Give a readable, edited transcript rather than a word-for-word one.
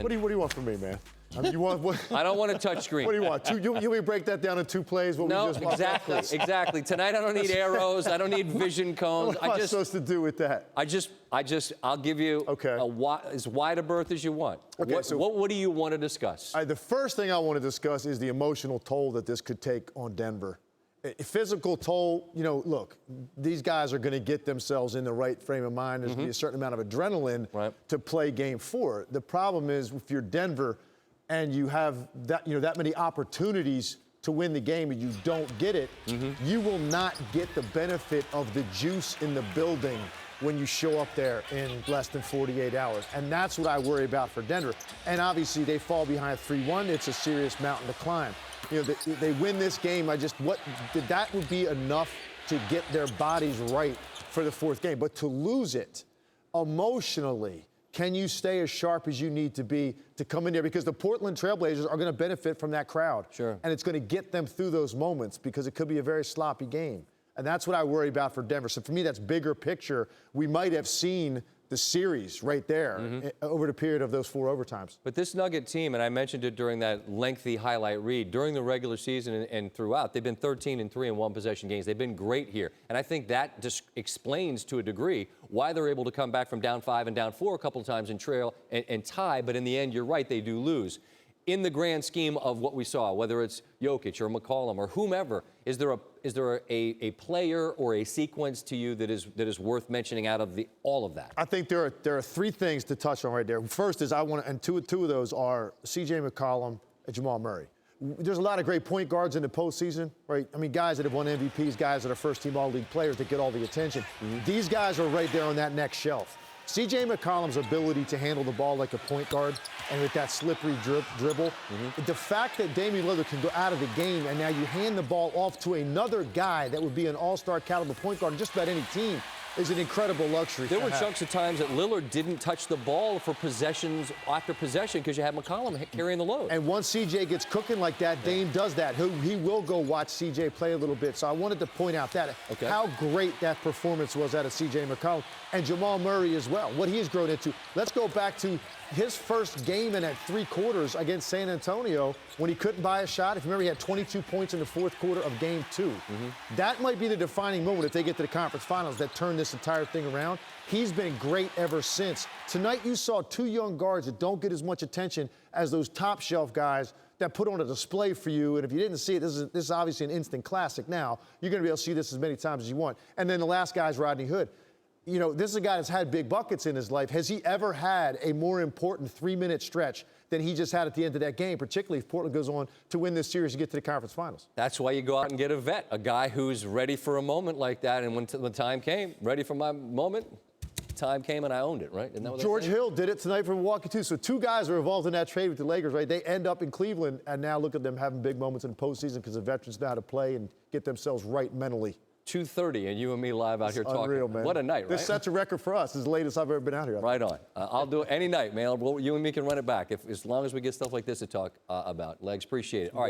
What do you want from me, man? I mean, you want what? I don't want a touch screen. What do you want? You break that down in 2 plays? What No, we just exactly. Tonight I don't need arrows. I don't need vision cones. What am I supposed to do with that? I'll give you as wide a berth as you want. Okay, what do you want to discuss? The first thing I want to discuss is the emotional toll that this could take on Denver. A physical toll, look, these guys are going to get themselves in the right frame of mind. There's going to be a certain amount of adrenaline to play Game 4. The problem is if you're Denver and you have that many opportunities to win the game and you don't get it, you will not get the benefit of the juice in the building when you show up there in less than 48 hours. And that's what I worry about for Denver. And obviously they fall behind 3-1. It's a serious mountain to climb. They win this game. That would be enough to get their bodies right for the fourth game. But to lose it emotionally, can you stay as sharp as you need to be to come in there? Because the Portland Trailblazers are going to benefit from that crowd. Sure. And it's going to get them through those moments because it could be a very sloppy game. And that's what I worry about for Denver. So for me, that's bigger picture. We might have seen the series right there over the period of those 4 overtimes. But this Nugget team, and I mentioned it during that lengthy highlight read, during the regular season and throughout, they've been 13-3 in one-possession games. They've been great here. And I think that just explains to a degree why they're able to come back from down 5 and down 4 a couple of times and trail and tie. But in the end, you're right, they do lose. In the grand scheme of what we saw, whether it's Jokic or McCollum or whomever, is there a player or a sequence to you that is worth mentioning out of all of that? I think there are 3 things to touch on right there. First is and two of those are C.J. McCollum and Jamal Murray. There's a lot of great point guards in the postseason, right? I mean, guys that have won MVPs, guys that are first-team all-league players that get all the attention. These guys are right there on that next shelf. C.J. McCollum's ability to handle the ball like a point guard and with that slippery dribble, the fact that Damian Lillard can go out of the game and now you hand the ball off to another guy that would be an all-star caliber point guard in just about any team is an incredible luxury. There were chunks of times that Lillard didn't touch the ball for possessions after possession because you had McCollum carrying the load. And once C.J. gets cooking like that, Dame does that. He will go watch C.J. play a little bit. So I wanted to point out that how great that performance was out of C.J. McCollum and Jamal Murray as well, what he has grown into. Let's go back to his first game in at 3 quarters against San Antonio when he couldn't buy a shot. If you remember, he had 22 points in the 4th quarter of Game 2. That might be the defining moment if they get to the conference finals that turn this entire thing around. He's been great ever since. Tonight you saw 2 young guards that don't get as much attention as those top shelf guys that put on a display for you. And if you didn't see it, this is obviously an instant classic now. You're going to be able to see this as many times as you want. And then the last guy is Rodney Hood. This is a guy that's had big buckets in his life. Has he ever had a more important 3-minute stretch than he just had at the end of that game, particularly if Portland goes on to win this series and get to the conference finals? That's why you go out and get a vet, a guy who's ready for a moment like that. And when the time came, ready for my moment, time came and I owned it, right? Isn't that what George Hill did it tonight for Milwaukee, too. So 2 guys are involved in that trade with the Lakers, right? They end up in Cleveland, and now look at them having big moments in the postseason because the veterans know how to play and get themselves right mentally. 2:30 and you and me live out here talking. Unreal, man. What a night, right? This sets a record for us. This is the latest I've ever been out here. Right on. I'll do it any night, man. You and me can run it back as long as we get stuff like this to talk about. Legs, appreciate it. All right.